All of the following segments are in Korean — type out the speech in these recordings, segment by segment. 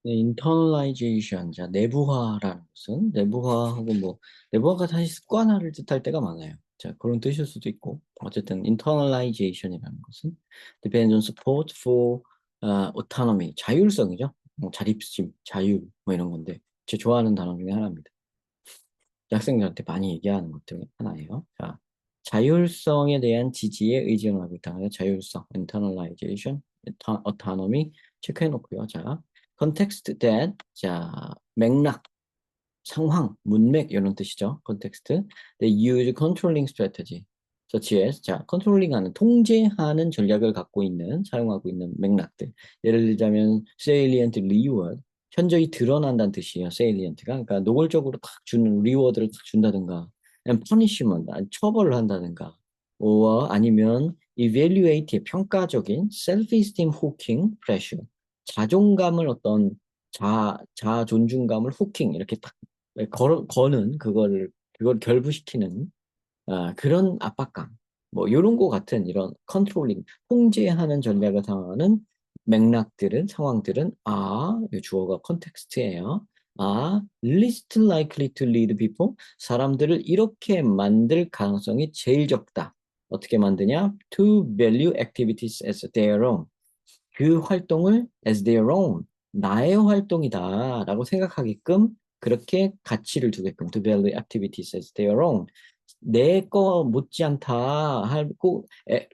internalization, 자, 내부화라는 것은 내부화하고 내부화가 사실 습관화를 뜻할 때가 많아요. 자, 그런 뜻일 수도 있고, 어쨌든 internalization이라는 것은 depends on support for autonomy, 자율성이죠. 자립심, 자유, 이런 건데, 제 좋아하는 단어 중에 하나입니다. 학생들한테 많이 얘기하는 것 중에 하나예요. 자, 자율성에 대한 지지에 의존을 하고 있다는 거예요. 자율성, internalization, autonomy 체크해 놓고요. 자, context that, 자, 맥락, 상황, 문맥 이런 뜻이죠. context. They use controlling strategy, such as, 자, 컨트롤링하는, 통제하는 전략을 갖고 있는, 사용하고 있는 맥락들. 예를 들자면 salient reward, 현저히 드러난다는 뜻이에요. salient가. 그러니까 노골적으로 탁 주는 리워드를 탁 준다든가, and punishment, 처벌을 한다든가, 아니면 evaluate, 평가적인 self-esteem hooking pressure, 자존감을 어떤 존중감을 후킹 이렇게 딱 거는 그걸 결부시키는 그런 압박감, 이런 거 같은 이런 컨트롤링, 통제하는 전략을 사용하는 맥락들은, 상황들은 이 주어가 컨텍스트예요. least likely to lead people, 사람들을 이렇게 만들 가능성이 제일 적다. 어떻게 만드냐? to value activities as their own, 그 활동을 as their own, 나의 활동이다라고 생각하게끔, 그렇게 가치를 두게끔, to value activities as their own, 내 거 못지않다 하고,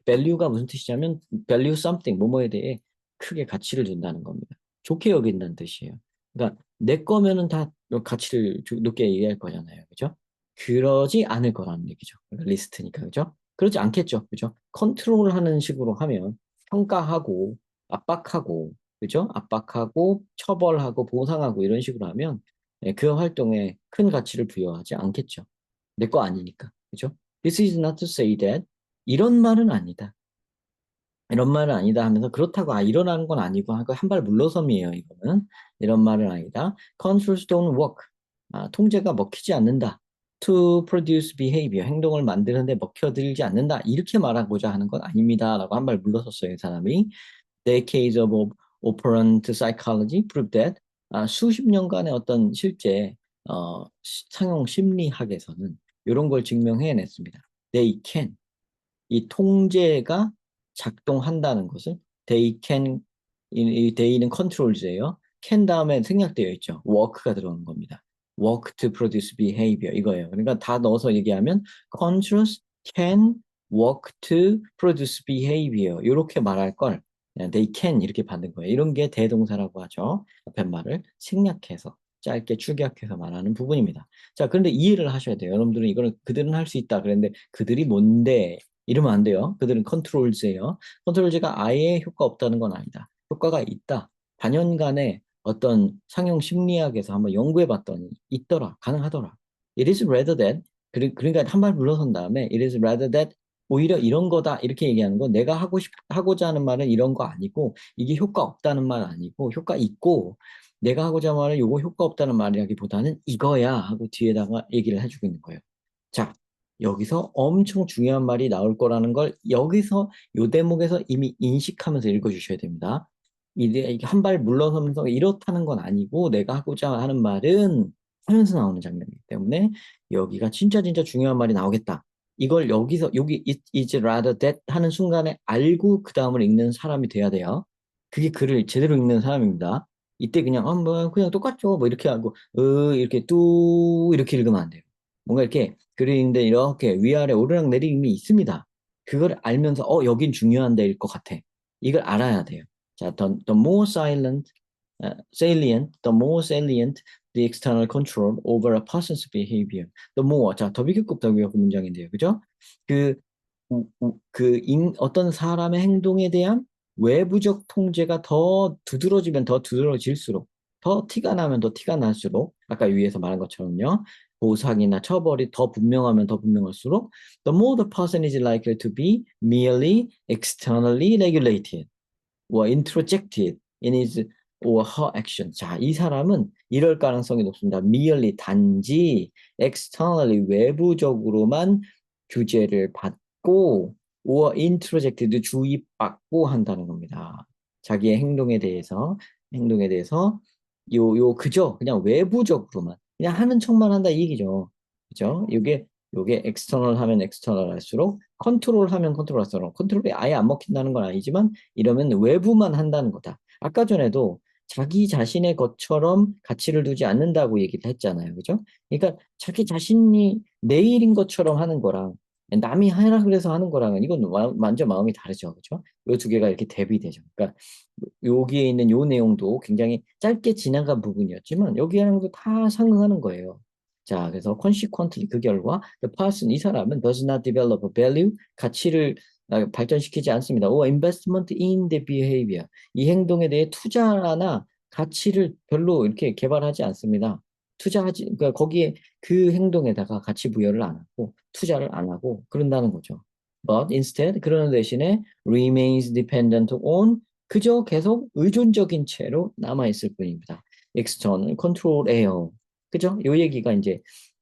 value가 무슨 뜻이냐면 value something, 뭐뭐에 대해 크게 가치를 준다는 겁니다. 좋게 여긴다는 뜻이에요. 그러니까 내 거면은 다 가치를 높게 얘기할 거잖아요. 그죠? 그러지 않을 거라는 얘기죠. 그러니까 리스트니까. 그죠? 그러지 않겠죠. 그죠? 컨트롤하는 식으로 하면 평가하고 압박하고, 그죠? 압박하고 처벌하고 보상하고 이런 식으로 하면 그 활동에 큰 가치를 부여하지 않겠죠. 내 거 아니니까. 그죠? This is not to say that, 이런 말은 아니다. 이런 말은 아니다 하면서 그렇다고 일어나는 건 아니고 하고 한 발 물러섬이에요. 이거는 이런 말은 아니다. Controls don't work. 통제가 먹히지 않는다. To produce behavior, 행동을 만드는데 먹혀들지 않는다. 이렇게 말하고자 하는 건 아닙니다라고 한 발 물러섰어요. 이 사람이. decades of operant psychology prove that, 수십 년간의 어떤 실제 상용 심리학에서는 이런 걸 증명해냈습니다. They can, 이 통제가 작동한다는 것을, they can, 이 they는 controls예요. can 다음에 생략되어 있죠. work가 들어오는 겁니다. work to produce behavior 이거예요. 그러니까 다 넣어서 얘기하면 controls can work to produce behavior 이렇게 말할 걸 그냥 they can 이렇게 받는 거예요. 이런 게 대동사라고 하죠. 앞에 말을 생략해서 짧게 축약해서 말하는 부분입니다. 자, 그런데 이해를 하셔야 돼요. 여러분들은 이거는 그들은 할 수 있다 그랬는데 그들이 뭔데 이러면 안 돼요. 그들은 컨트롤즈예요. 컨트롤즈가 아예 효과 없다는 건 아니다. 효과가 있다. 단연간에 어떤 상용 심리학에서 한번 연구해 봤더니 있더라. 가능하더라. It is rather that, 그러니까 한 발 물러선 다음에 it is rather that, 오히려 이런 거다 이렇게 얘기하는 거, 내가 하고자 하는 말은 이런 거 아니고, 이게 효과 없다는 말 아니고 효과 있고, 내가 하고자 하는 말은 요거 효과 없다는 말이라기보다는 이거야 하고 뒤에다가 얘기를 해주고 있는 거예요. 자, 여기서 엄청 중요한 말이 나올 거라는 걸 여기서 요 대목에서 이미 인식하면서 읽어주셔야 됩니다. 이게 한 발 물러서면서 이렇다는 건 아니고 내가 하고자 하는 말은 하면서 나오는 장면이기 때문에 여기가 진짜 중요한 말이 나오겠다. 이걸 여기서 여기 is rather that 하는 순간에 알고 그 다음을 읽는 사람이 돼야 돼요. 그게 글을 제대로 읽는 사람입니다. 이때 그냥 뭐 그냥 똑같죠 뭐 이렇게 하고 이렇게 뚜 이렇게 읽으면 안 돼요. 뭔가 이렇게 그림인데 이렇게 위아래 오르락 내리락이 있습니다. 그걸 알면서 여긴 중요한 데일 것 같아. 이걸 알아야 돼요. 자, the more salient, the more salient the external control over a person's behavior. The more, 자, 더 비교급 더 비교급 문장인데요. 그죠? 그, 어떤 사람의 행동에 대한 외부적 통제가 더 두드러지면 더 두드러질수록, 더 티가 나면 더 티가 날수록, 아까 위에서 말한 것처럼요. 보상이나 처벌이 더 분명하면 더 분명할수록 the more the person is likely to be merely externally regulated or introjected in his or her action. 자, 이 사람은 이럴 가능성이 높습니다. merely 단지 externally 외부적으로만 규제를 받고 or introjected 주입받고 한다는 겁니다. 자기의 행동에 대해서 그죠? 그냥 외부적으로만. 그냥 하는 척만 한다 이 얘기죠. 그죠? 요게 엑스터널 하면 엑스터널 할수록 컨트롤 하면 컨트롤 할수록 컨트롤이 아예 안 먹힌다는 건 아니지만 이러면 외부만 한다는 거다. 아까 전에도 자기 자신의 것처럼 가치를 두지 않는다고 얘기를 했잖아요. 그죠? 그러니까 자기 자신이 내 일인 것처럼 하는 거랑 남이 하라 그래서 하는 거랑은 이건 완전 마음이 다르죠. 그죠? 요 두 개가 이렇게 대비되죠. 그러니까 여기에 있는 요 내용도 굉장히 짧게 지나간 부분이었지만 여기랑도 다 상응하는 거예요. 자, 그래서 consequently 그 결과 the person 이 사람은 does not develop a value 가치를 발전시키지 않습니다. or investment in the behavior 이 행동에 대해 투자나 가치를 별로 이렇게 개발하지 않습니다. 투자하지 그러니까 거기에 그 행동에다가 가치 부여를 안 하고 투자를 안 하고 그런다는 거죠. But instead 그러는 대신에 remains dependent on 그저 계속 의존적인 채로 남아있을 뿐입니다. external control에요. 그죠? 요 얘기가 이제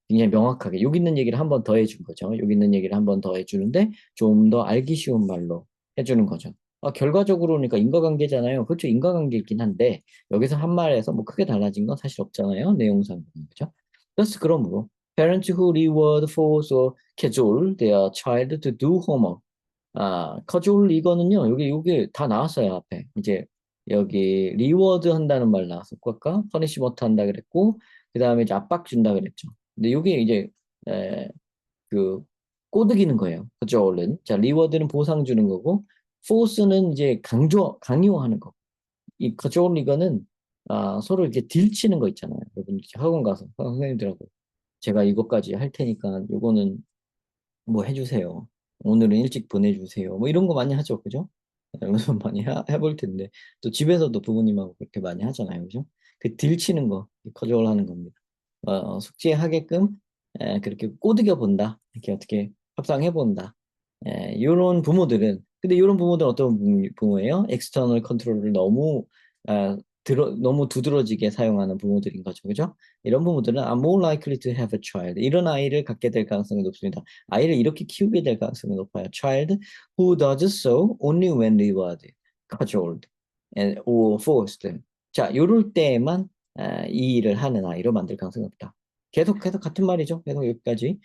굉장히 명확하게 여기 있는 얘기를 한 번 더 해준 거죠. 여기 있는 얘기를 한 번 더 해주는데 좀 더 알기 쉬운 말로 해주는 거죠. 결과적으로 그러니까 인과관계잖아요. 그렇죠. 인과관계이긴 한데 여기서 한 말에서 뭐 크게 달라진 건 사실 없잖아요. 내용상. 그죠? 그래서 그러므로 parents who reward force or cajole their child to do homework 커줄 이거는요, 여기 다 나왔어요, 앞에. 이제, 여기, 리워드 한다는 말 나왔었고, 아까, 퍼니시먼트 한다 그랬고, 그 다음에 이제 압박 준다 그랬죠. 근데 요게 이제, 에, 그, 꼬드기는 거예요. 커줄은. 자, 리워드는 보상 주는 거고, 포스는 이제 강요하는 거. 이 커줄 이거는, 서로 이렇게 딜치는 거 있잖아요. 여러분, 이제 학원 가서, 선생님들하고, 제가 이것까지 할 테니까, 요거는 뭐 해주세요. 오늘은 일찍 보내주세요. 뭐 이런 거 많이 하죠. 그죠? 이런 거 많이 해볼 텐데. 또 집에서도 부모님하고 그렇게 많이 하잖아요. 그죠? 그 딜치는 거, 커져올 하는 겁니다. 숙제하게끔 그렇게 꼬드겨 본다. 이렇게 어떻게 협상해 본다. 이런 부모들은, 근데 이런 부모들은 어떤 부모예요? 엑스터널 컨트롤을 너무 두드러지게 사용하는 부모들인 거죠. 그죠? 이런 부모들은 are more likely to have a child. 이런 아이를 갖게 될 가능성이 높습니다. 아이를 이렇게 키우게 될 가능성이 높아요. Child who does so only when rewarded, cajoled, or forced. 자, 요럴 때에만 이 일을 하는 아이로 만들 가능성이 높다. 계속 같은 말이죠. 계속 여기까지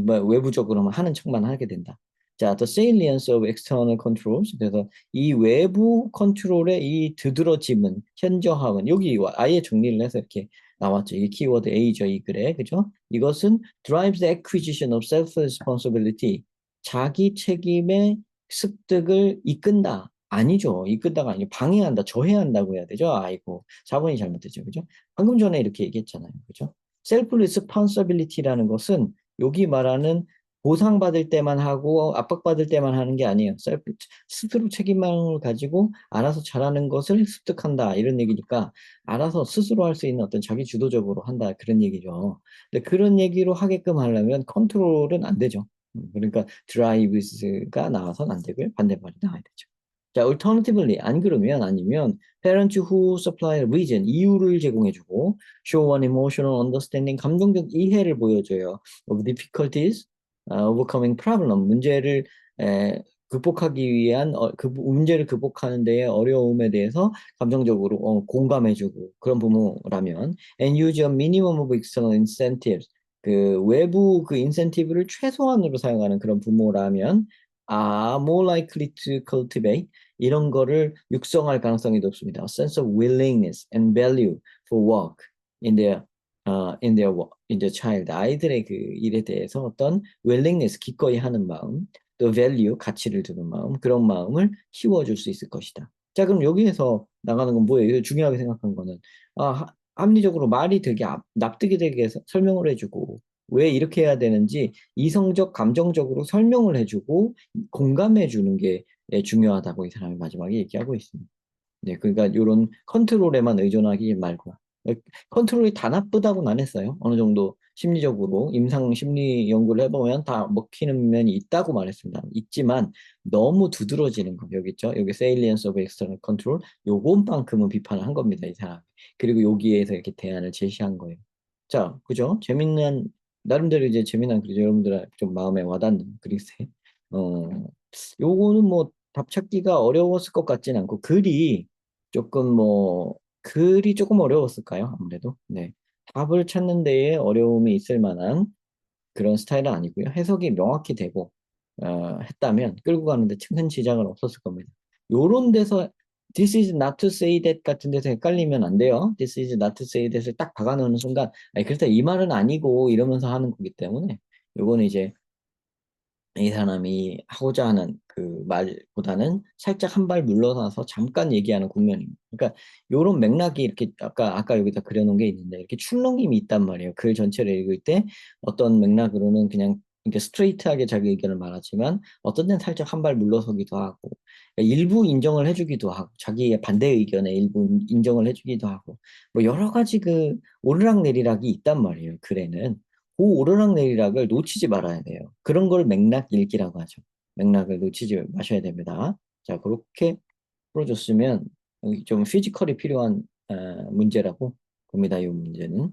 뭐 외부적으로만 하는 척만 하게 된다. 자, the salience of external controls. 그래서 이 외부 컨트롤의 이 두드러짐은, 현저함은 여기 아예 정리를 해서 이렇게 나왔죠. 이 키워드 A죠, 이 글에. 그죠? 이것은 drives the acquisition of self-responsibility. 자기 책임의 습득을 이끈다. 아니죠. 이끈다가 아니고 방해한다, 저해한다고 해야 되죠. 아이고, 사본이 잘못됐죠. 그죠? 방금 전에 이렇게 얘기했잖아요. 그죠? self responsibility라는 것은 여기 말하는 보상받을 때만 하고 압박받을 때만 하는 게 아니에요. 스스로 책임감을 가지고 알아서 잘하는 것을 습득한다. 이런 얘기니까 알아서 스스로 할 수 있는 어떤 자기 주도적으로 한다. 그런 얘기죠. 근데 그런 얘기로 하게끔 하려면 컨트롤은 안 되죠. 그러니까 drives가 나와서는 안 되고요. 반대말이 나와야 되죠. 자, alternatively 안 그러면 아니면 parents who supply reason 이유를 제공해주고 show an emotional understanding 감정적 이해를 보여줘요. of difficulties overcoming problem, 문제를 극복하기 위한 그 문제를 극복하는 데의 어려움에 대해서 감정적으로 공감해주고 그런 부모라면 and use a minimum of external incentives 그 외부 그 인센티브를 최소한으로 사용하는 그런 부모라면 more likely to cultivate 이런 거를 육성할 가능성이 높습니다. A sense of willingness and value for work in their in the child 아이들의 그 일에 대해서 어떤 willingness 기꺼이 하는 마음, 또 value 가치를 두는 마음 그런 마음을 키워줄 수 있을 것이다. 자 그럼 여기에서 나가는 건 뭐예요? 중요하게 생각한 거는 합리적으로 말이 되게 납득이 되게 설명을 해주고 왜 이렇게 해야 되는지 이성적 감정적으로 설명을 해주고 공감해 주는 게 중요하다고 이 사람이 마지막에 얘기하고 있습니다. 네, 그러니까 이런 컨트롤에만 의존하기 말고 컨트롤이 다 나쁘다고는 안 했어요. 어느 정도 심리적으로 임상 심리 연구를 해보면 다 먹히는 면이 있다고 말했습니다. 있지만 너무 두드러지는 거 여기 있죠. 여기 salience of external control 요것만큼은 비판을 한 겁니다. 이 사람. 그리고 여기에서 이렇게 대안을 제시한 거예요. 자, 그죠? 재밌는 나름대로 이제 재미난 글이죠. 여러분들 좀 마음에 와닿는 글이세. 어, 요거는 뭐 답 찾기가 어려웠을 것 같진 않고 글이 조금 뭐 글이 조금 어려웠을까요? 아무래도. 네. 답을 찾는 데에 어려움이 있을 만한 그런 스타일은 아니고요. 해석이 명확히 되고 했다면 끌고 가는데 큰 지장은 없었을 겁니다. 요런 데서 this is not to say that 같은 데서 헷갈리면 안 돼요. this is not to say that을 딱 박아놓는 순간 아니 그렇다 이 말은 아니고 이러면서 하는 거기 때문에 요거는 이제 이 사람이 하고자 하는 그 말보다는 살짝 한 발 물러나서 잠깐 얘기하는 국면입니다. 그러니까 요런 맥락이 이렇게 아까 여기다 그려놓은 게 있는데 이렇게 출렁임이 있단 말이에요. 글 전체를 읽을 때 어떤 맥락으로는 그냥 이렇게 스트레이트하게 자기 의견을 말하지만 어떤 데는 살짝 한 발 물러서기도 하고 그러니까 일부 인정을 해주기도 하고 자기의 반대 의견에 일부 인정을 해주기도 하고 뭐 여러 가지 그 오르락내리락이 있단 말이에요. 글에는. 그 오르락내리락을 놓치지 말아야 돼요. 그런 걸 맥락 읽기라고 하죠. 맥락을 놓치지 마셔야 됩니다. 자, 그렇게 풀어줬으면 좀 피지컬이 필요한 문제라고 봅니다. 이 문제는.